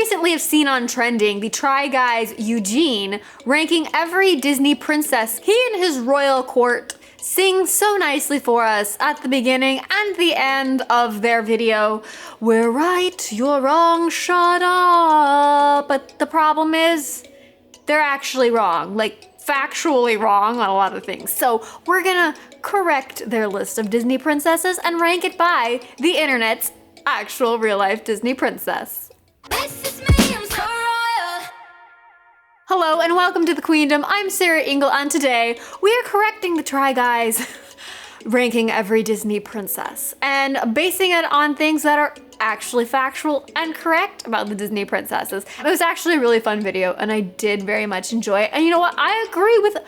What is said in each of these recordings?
recently have seen on trending the Try Guys Eugene ranking every Disney princess he and his royal court sing so nicely for us at the beginning and the end of their video. We're right, you're wrong, shut up. But the problem is, they're actually wrong, like factually wrong on a lot of things. So we're gonna correct their list of Disney princesses and rank it by the internet's actual real life Disney princess. This is me, I'm so royal. Hello and welcome to the Queendom. I'm Sarah Ingle and today we are correcting the Try Guys ranking every Disney princess and basing it on things that are actually factual and correct about the Disney princesses. It was actually a really fun video and I did very much enjoy it. And you know what? I agree with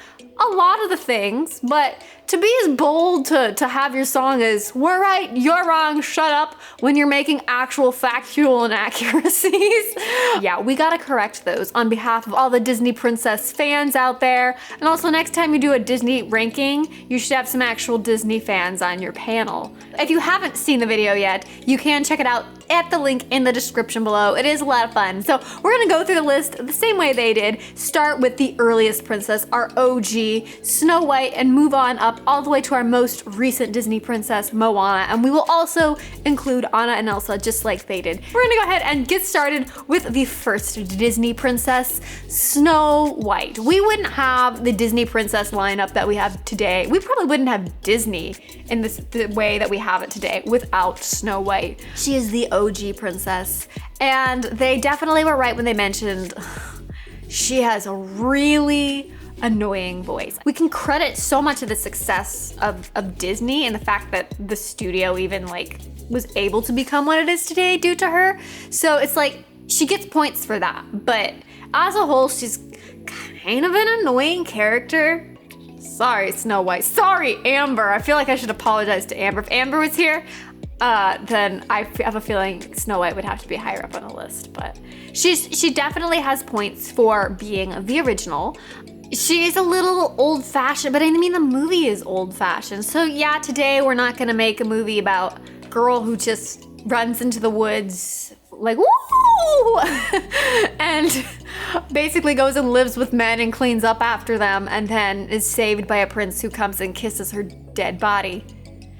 a lot of the things, but to be as bold to have your song as we're right, you're wrong, shut up, when you're making actual factual inaccuracies. Yeah, we gotta correct those on behalf of all the Disney princess fans out there. And also next time you do a Disney ranking, you should have some actual Disney fans on your panel. If you haven't seen the video yet, you can check it out at the link in the description below. It is a lot of fun. So we're gonna go through the list the same way they did, start with the earliest princess, our OG, Snow White, and move on up all the way to our most recent Disney princess, Moana. And we will also include Anna and Elsa just like they did. We're gonna go ahead and get started with the first Disney princess, Snow White. We wouldn't have the Disney princess lineup that we have today. We probably wouldn't have Disney in the way that we have it today without Snow White. She is the OG princess, and they definitely were right when they mentioned she has a really annoying voice. We can credit so much of the success of Disney and the fact that the studio even like was able to become what it is today due to her. So it's like she gets points for that, but as a whole, she's kind of an annoying character. Sorry, Snow White. Sorry, Amber. I feel like I should apologize to Amber. If Amber was here, then I have a feeling Snow White would have to be higher up on the list, but she definitely has points for being the original. She's a little old-fashioned, but I mean the movie is old-fashioned. So yeah, today we're not gonna make a movie about a girl who just runs into the woods like woo and basically goes and lives with men and cleans up after them and then is saved by a prince who comes and kisses her dead body.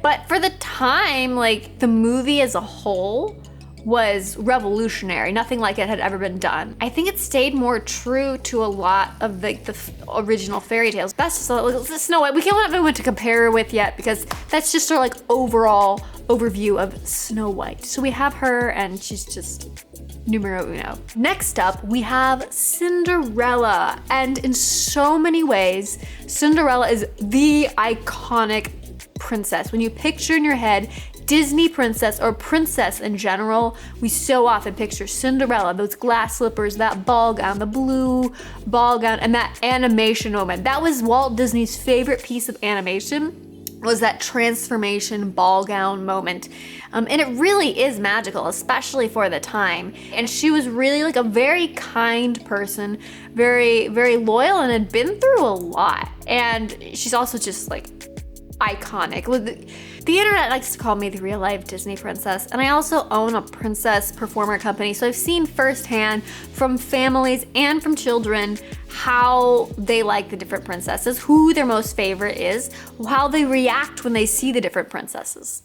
But for the time, like the movie as a whole was revolutionary. Nothing like it had ever been done. I think it stayed more true to a lot of the original fairy tales. That's just like Snow White. We can't have anyone to compare her with yet because that's just our like overall overview of Snow White. So we have her and she's just numero uno. Next up, we have Cinderella. And in so many ways, Cinderella is the iconic princess. When you picture in your head Disney princess or princess in general, we so often picture Cinderella, those glass slippers, that ball gown, the blue ball gown, and that animation moment. That was Walt Disney's favorite piece of animation, was that transformation ball gown moment. And it really is magical, especially for the time. And she was really like a very kind person, very, very loyal, and had been through a lot. And she's also just like iconic. The internet likes to call me the real life Disney princess, and I also own a princess performer company, so I've seen firsthand from families and from children how they like the different princesses, who their most favorite is, how they react when they see the different princesses.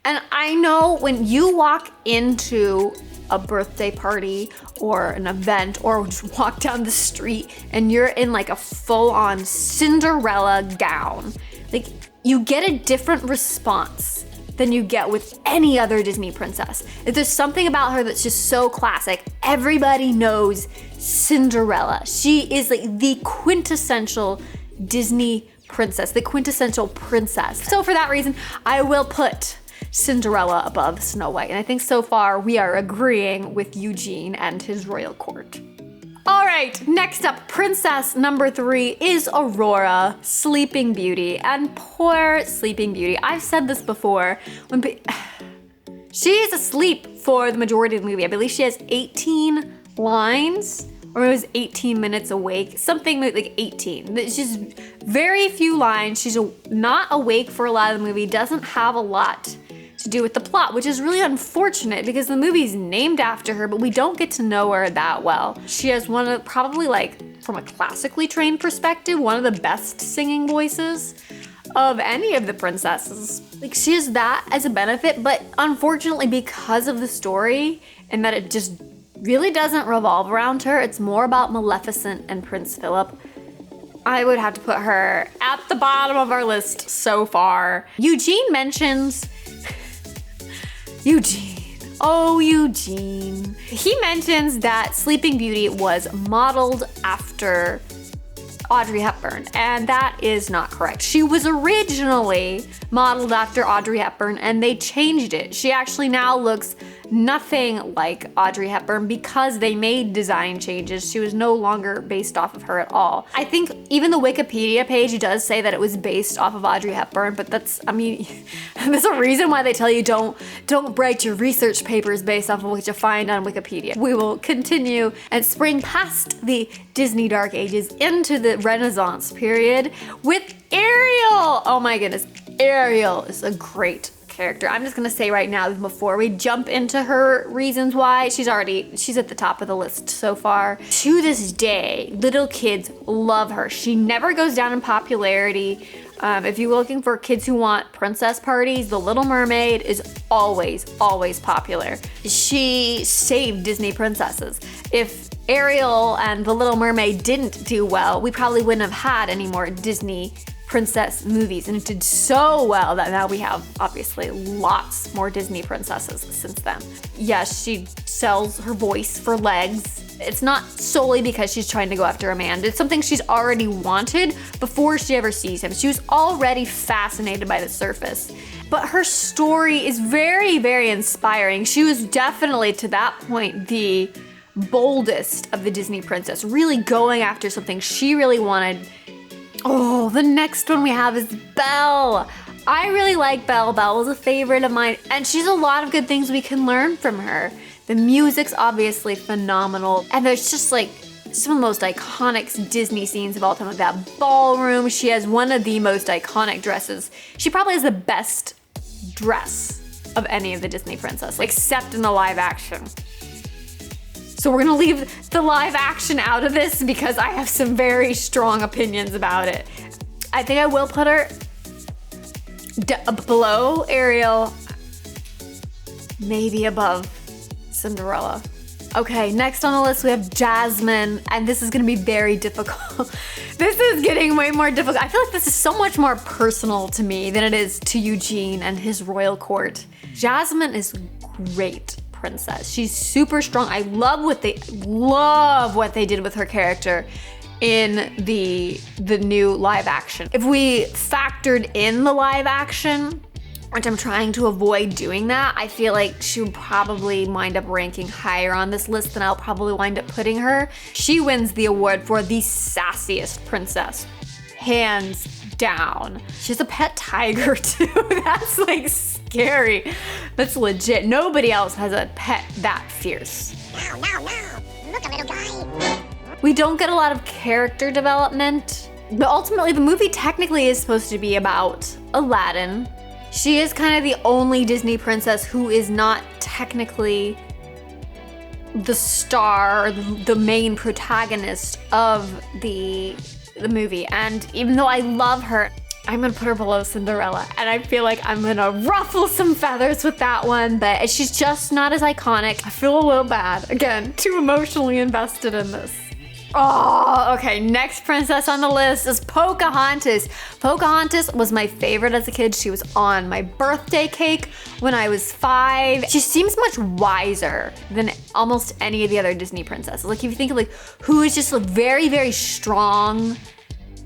And I know when you walk into a birthday party or an event or just walk down the street and you're in like a full-on Cinderella gown, like you get a different response than you get with any other Disney princess. There's something about her that's just so classic. Everybody knows Cinderella. She is like the quintessential Disney princess, the quintessential princess. So for that reason, I will put Cinderella above Snow White. And I think so far we are agreeing with Eugene and his royal court. All right, next up, princess number 3 is Aurora, Sleeping Beauty. And poor Sleeping Beauty, I've said this before, she is asleep for the majority of the movie. I believe she has 18 lines, or it was 18 minutes awake, something like 18. She's very few lines. She's not awake for a lot of the movie, doesn't have a lot to do with the plot, which is really unfortunate because the movie's named after her, but we don't get to know her that well. She has one of, probably like, from a classically trained perspective, one of the best singing voices of any of the princesses. Like, she has that as a benefit, but unfortunately because of the story and that it just really doesn't revolve around her, it's more about Maleficent and Prince Philip, I would have to put her at the bottom of our list so far. Eugene mentions, Eugene. He mentions that Sleeping Beauty was modeled after Audrey Hepburn, and that is not correct. She was originally modeled after Audrey Hepburn and they changed it. She actually now looks nothing like Audrey Hepburn because they made design changes. She was no longer based off of her at all. I think even the Wikipedia page does say that it was based off of Audrey Hepburn, but that's, I mean, there's a reason why they tell you don't write your research papers based off of what you find on Wikipedia. We will continue and spring past the Disney Dark Ages into the Renaissance period with Ariel. Oh my goodness, Ariel is a great character. I'm just gonna say right now, before we jump into her reasons why, she's at the top of the list so far. To this day, little kids love her. She never goes down in popularity. If you're looking for kids who want princess parties, The Little Mermaid is always popular. She saved Disney princesses. If Ariel and The Little Mermaid didn't do well, we probably wouldn't have had any more Disney princess movies, and it did so well that now we have obviously lots more Disney princesses since then. Yes, she sells her voice for legs. It's not solely because she's trying to go after a man. It's something she's already wanted before she ever sees him. She was already fascinated by the surface. But her story is very, very inspiring. She was definitely, to that point, the boldest of the Disney princess, really going after something she really wanted. Oh, the next one we have is Belle. I really like Belle. Belle was a favorite of mine, and she's a lot of good things we can learn from her. The music's obviously phenomenal, and there's just like some of the most iconic Disney scenes of all time, like that ballroom. She has one of the most iconic dresses. She probably has the best dress of any of the Disney princesses, except in the live action. So we're gonna leave the live action out of this because I have some very strong opinions about it. I think I will put her below Ariel, maybe above Cinderella. Okay, next on the list we have Jasmine, and this is gonna be very difficult. This is getting way more difficult. I feel like this is so much more personal to me than it is to Eugene and his royal court. Jasmine is great princess. She's super strong. I love what they did with her character in the new live action. If we factored in the live action, which I'm trying to avoid doing that, I feel like she would probably wind up ranking higher on this list than I'll probably wind up putting her. She wins the award for the sassiest princess, hands down. She has a pet tiger too. That's like scary. That's legit. Nobody else has a pet that fierce. No. Look, a little guy. We don't get a lot of character development, but ultimately the movie technically is supposed to be about Aladdin. She is kind of the only Disney princess who is not technically the star, the main protagonist of the movie. And even though I love her, I'm gonna put her below Cinderella. And I feel like I'm gonna ruffle some feathers with that one, but she's just not as iconic. I feel a little bad. Again, too emotionally invested in this. Oh, okay, next princess on the list is Pocahontas. Pocahontas was my favorite as a kid. She was on my birthday cake when I was 5. She seems much wiser than almost any of the other Disney princesses. Like, if you think of like who is just like very, very strong,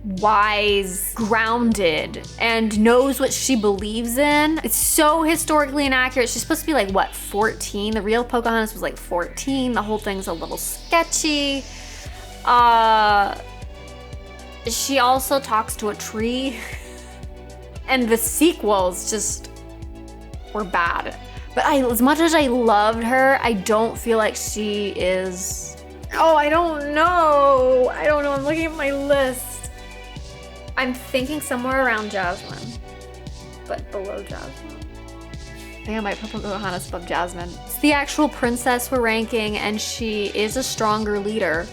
wise, grounded, and knows what she believes in. It's so historically inaccurate. She's supposed to be like, what, 14? The real Pocahontas was like 14. The whole thing's a little sketchy. She also talks to a tree. And the sequels just were bad. But as much as I loved her, I don't feel like she is... Oh, I don't know. I'm looking at my list. I'm thinking somewhere around Jasmine, but below Jasmine. I think I might put Pocahontas above Jasmine. It's the actual princess we're ranking, and she is a stronger leader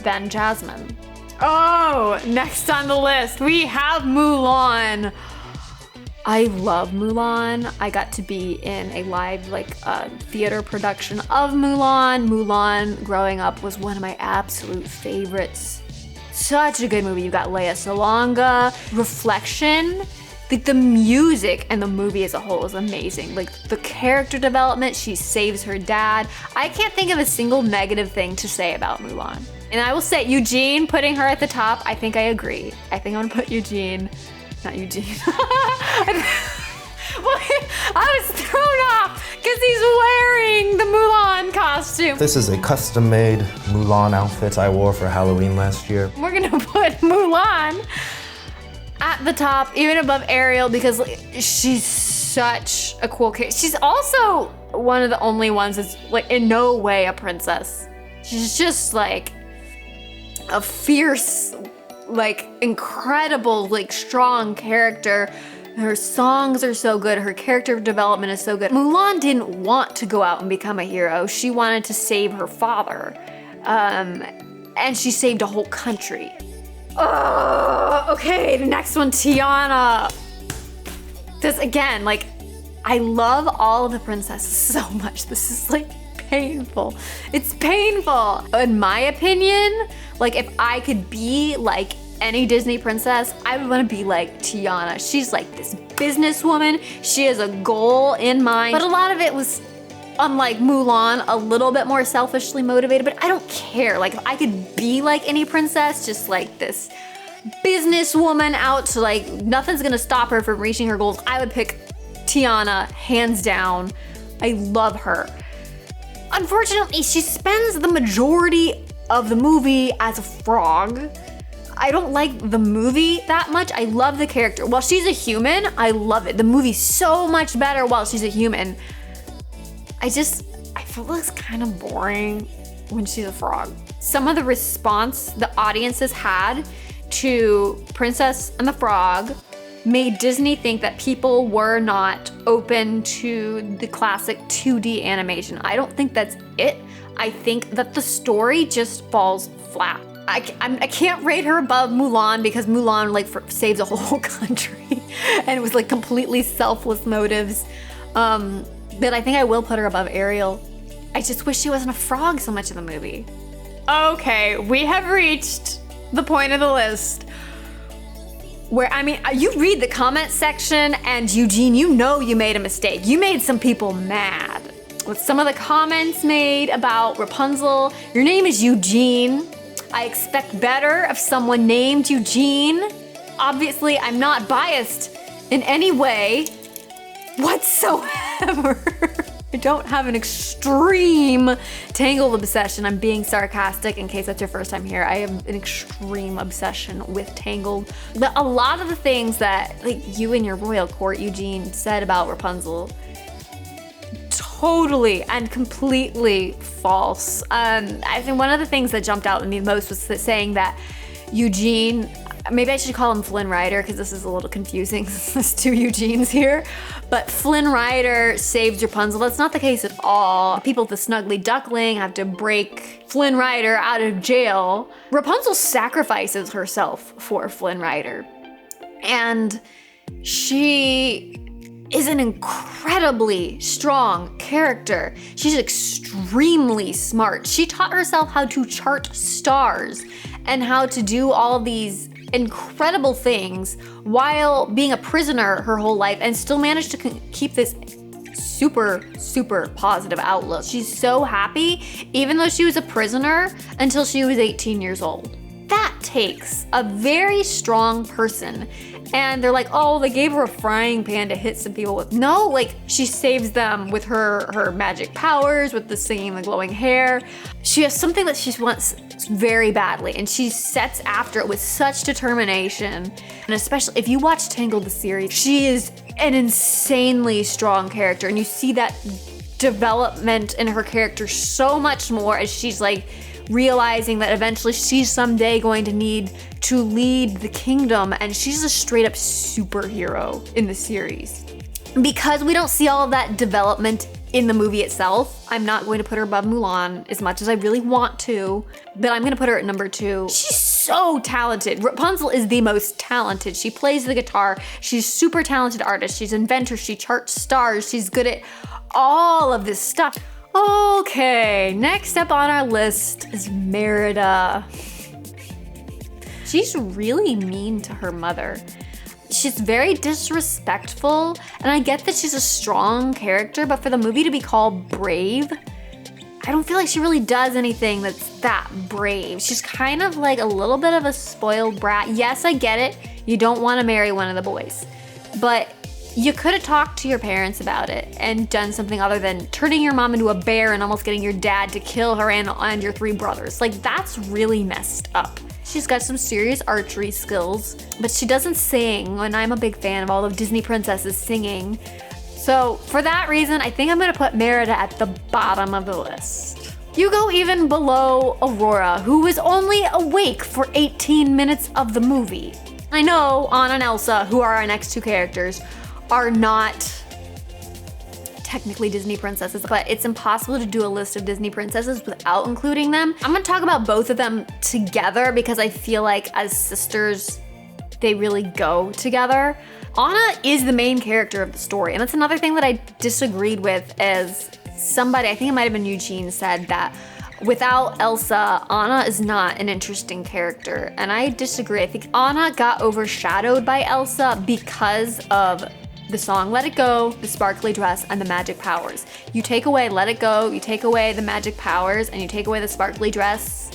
than Jasmine. Oh, next on the list, we have Mulan. I love Mulan. I got to be in a live theater production of Mulan. Mulan growing up was one of my absolute favorites. Such a good movie. You got Lea Salonga, Reflection. The music and the movie as a whole is amazing. Like the character development, she saves her dad. I can't think of a single negative thing to say about Mulan. And I will say Eugene, putting her at the top, I think I agree. I think I'm gonna put Eugene, not Eugene. I was thrown off because he's wearing the Mulan costume. This is a custom-made Mulan outfit I wore for Halloween last year. We're gonna put Mulan at the top, even above Ariel, because she's such a cool character. She's also one of the only ones that's like in no way a princess. She's just like a fierce, like incredible, like strong character. Her songs are so good. Her character development is so good. Mulan didn't want to go out and become a hero. She wanted to save her father. And she saved a whole country. Okay, the next one, Tiana. This again, like, I love all of the princesses so much. This is like painful. It's painful. In my opinion, like if I could be like any Disney princess, I would want to be like Tiana. She's like this businesswoman. She has a goal in mind. But a lot of it was, unlike Mulan, a little bit more selfishly motivated, but I don't care. Like if I could be like any princess, just like this businesswoman out to like, nothing's gonna stop her from reaching her goals, I would pick Tiana, hands down. I love her. Unfortunately, she spends the majority of the movie as a frog. I don't like the movie that much. I love the character. While she's a human, I love it. The movie's so much better while she's a human. I feel like it's kind of boring when she's a frog. Some of the response the audiences had to Princess and the Frog made Disney think that people were not open to the classic 2D animation. I don't think that's it. I think that the story just falls flat. I can't rate her above Mulan because Mulan saves a whole country and it was like completely selfless motives. But I think I will put her above Ariel. I just wish she wasn't a frog so much in the movie. Okay, we have reached the point of the list where, I mean, you read the comment section and Eugene, you know you made a mistake. You made some people mad with some of the comments made about Rapunzel. Your name is Eugene. I expect better of someone named Eugene. Obviously, I'm not biased in any way whatsoever. I don't have an extreme Tangled obsession. I'm being sarcastic in case that's your first time here. I have an extreme obsession with Tangled. But a lot of the things that like you and your royal court, Eugene, said about Rapunzel, totally and completely false. I think one of the things that jumped out at me most was saying that Eugene, maybe I should call him Flynn Rider because this is a little confusing. There's two Eugenes here. But Flynn Rider saves Rapunzel. That's not the case at all. People at the Snuggly Duckling have to break Flynn Rider out of jail. Rapunzel sacrifices herself for Flynn Rider. And she is an incredibly strong character. She's extremely smart. She taught herself how to chart stars and how to do all these incredible things while being a prisoner her whole life and still managed to keep this super, super positive outlook. She's so happy, even though she was a prisoner until she was 18 years old. That takes a very strong person. And they're like, oh, they gave her a frying pan to hit some people with. No, like she saves them with her magic powers, with the singing, the glowing hair. She has something that she wants very badly and she sets after it with such determination. And especially if you watch Tangled the series, she is an insanely strong character and you see that development in her character so much more as she's like realizing that eventually she's someday going to need to lead the kingdom and she's a straight up superhero in the series. because we don't see all of that development in the movie itself, I'm not going to put her above Mulan as much as I really want to, but I'm gonna put her at number 2. She's so talented. Rapunzel is the most talented. She plays the guitar. She's super talented artist. She's an inventor. She charts stars. She's good at all of this stuff. Okay, next up on our list is Merida. She's really mean to her mother. She's very disrespectful, and I get that she's a strong character, but for the movie to be called brave, I don't feel like she really does anything that's that brave. She's kind of like a little bit of a spoiled brat. Yes, I get it. You don't want to marry one of the boys, but you could have talked to your parents about it and done something other than turning your mom into a bear and almost getting your dad to kill her and your 3 brothers. Like, that's really messed up. She's got some serious archery skills, but she doesn't sing, and I'm a big fan of all of Disney princesses singing. So for that reason, I think I'm gonna put Merida at the bottom of the list. You go even below Aurora, who was only awake for 18 minutes of the movie. I know Anna and Elsa, who are our next 2 characters, are not technically Disney princesses, but it's impossible to do a list of Disney princesses without including them. I'm gonna talk about both of them together because I feel like as sisters, they really go together. Anna is the main character of the story, and that's another thing that I disagreed with as somebody, I think it might have been Eugene, said that without Elsa, Anna is not an interesting character, and I disagree. I think Anna got overshadowed by Elsa because of the song Let It Go, the sparkly dress, and the magic powers. You take away Let It Go, you take away the magic powers, and you take away the sparkly dress,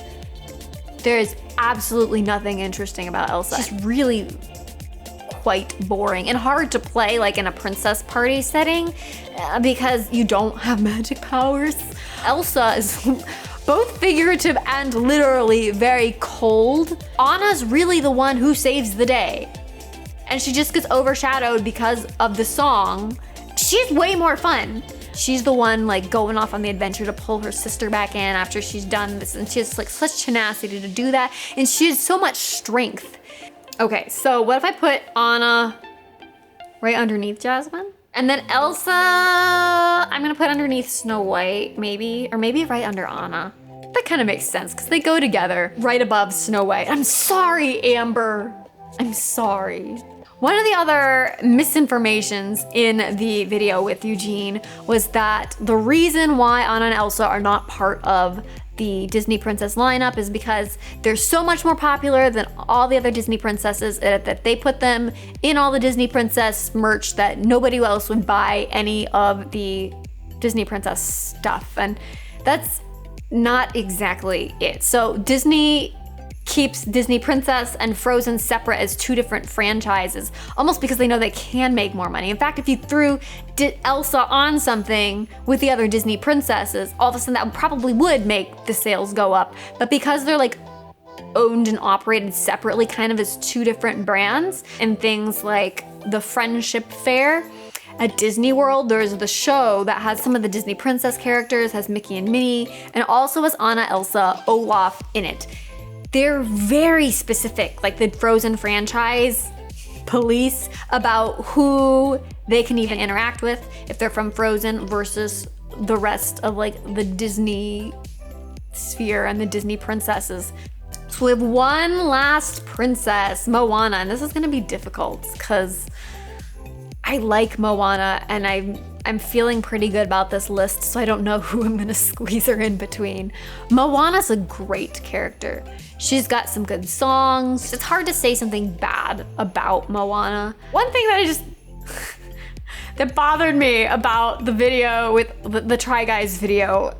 there is absolutely nothing interesting about Elsa. She's really quite boring and hard to play like in a princess party setting because you don't have magic powers. Elsa is both figurative and literally very cold. Anna's really the one who saves the day, and she just gets overshadowed because of the song. She's way more fun. She's the one like going off on the adventure to pull her sister back in after she's done this, and she has like such tenacity to do that, and she has so much strength. Okay, so what if I put Anna right underneath Jasmine? And then Elsa, I'm gonna put underneath Snow White, maybe, or maybe right under Anna. That kind of makes sense because they go together right above Snow White. I'm sorry, Amber. I'm sorry. One of the other misinformations in the video with Eugene was that the reason why Anna and Elsa are not part of the Disney princess lineup is because they're so much more popular than all the other Disney princesses that they put them in all the Disney princess merch that nobody else would buy any of the Disney princess stuff. And that's not exactly it. So Disney keeps Disney Princess and Frozen separate as 2 different franchises, almost because they know they can make more money. In fact, if you threw Elsa on something with the other Disney princesses, all of a sudden that probably would make the sales go up. But because they're like owned and operated separately, kind of as 2 different brands, and things like the Friendship Fair at Disney World, there's the show that has some of the Disney princess characters, has Mickey and Minnie, and also has Anna, Elsa, Olaf in it. They're very specific, like the Frozen franchise police, about who they can even interact with if they're from Frozen versus the rest of like the Disney sphere and the Disney princesses. So we have one last princess, Moana, and this is gonna be difficult because I like Moana and I'm feeling pretty good about this list, so I don't know who I'm gonna squeeze her in between. Moana's a great character. She's got some good songs. It's hard to say something bad about Moana. One thing that that bothered me about the video with the Try Guys video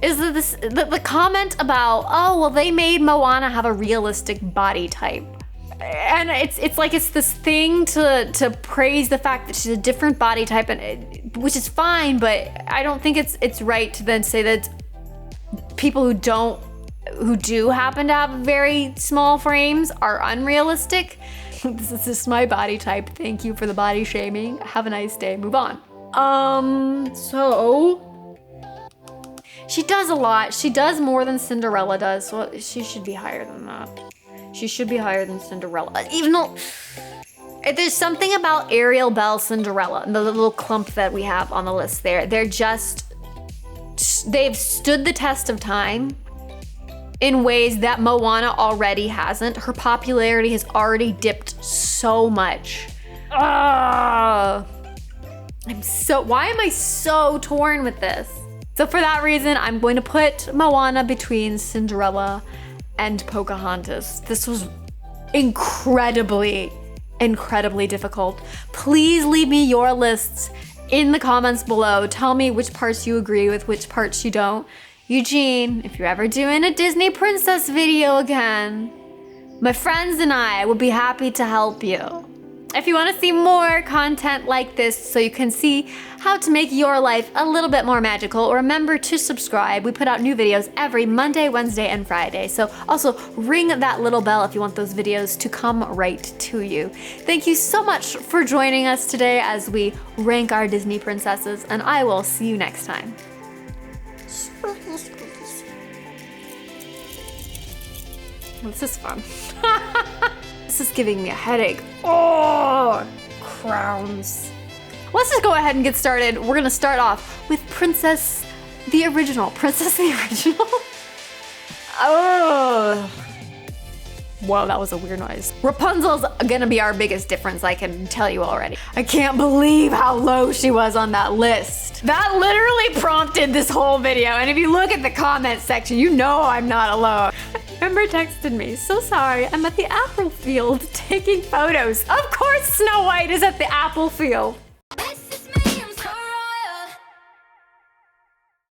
is that the comment about, oh, well, they made Moana have a realistic body type. And it's like it's this thing to praise the fact that she's a different body type, and which is fine, but I don't think it's right to then say that people who do happen to have very small frames are unrealistic. This is just my body type. Thank you for the body shaming. Have a nice day. Move on. So she does a lot. She does more than Cinderella does, so she should be higher than that. She should be higher than Cinderella, even though There's something about Ariel, Belle, Cinderella, the little clump that we have on the list there. They've stood the test of time in ways that Moana already hasn't. Her popularity has already dipped so much. Why am I so torn with this? So for that reason, I'm going to put Moana between Cinderella and Pocahontas. This was incredibly difficult. Please leave me your lists in the comments below. Tell me which parts you agree with, which parts you don't. Eugene, if you're ever doing a Disney princess video again, my friends and I will be happy to help you. If you want to see more content like this so you can see how to make your life a little bit more magical, remember to subscribe. We put out new videos every Monday, Wednesday, and Friday. So also ring that little bell if you want those videos to come right to you. Thank you so much for joining us today as we rank our Disney princesses, and I will see you next time. This is fun. This is giving me a headache. Oh, crowns. Let's just go ahead and get started. We're gonna start off with Princess the Original. Oh. Whoa, that was a weird noise. Rapunzel's gonna be our biggest difference, I can tell you already. I can't believe how low she was on that list. That literally prompted this whole video, and if you look at the comment section, you know I'm not alone. Remember texted me, so sorry, I'm at the apple field taking photos. Of course Snow White is at the apple field.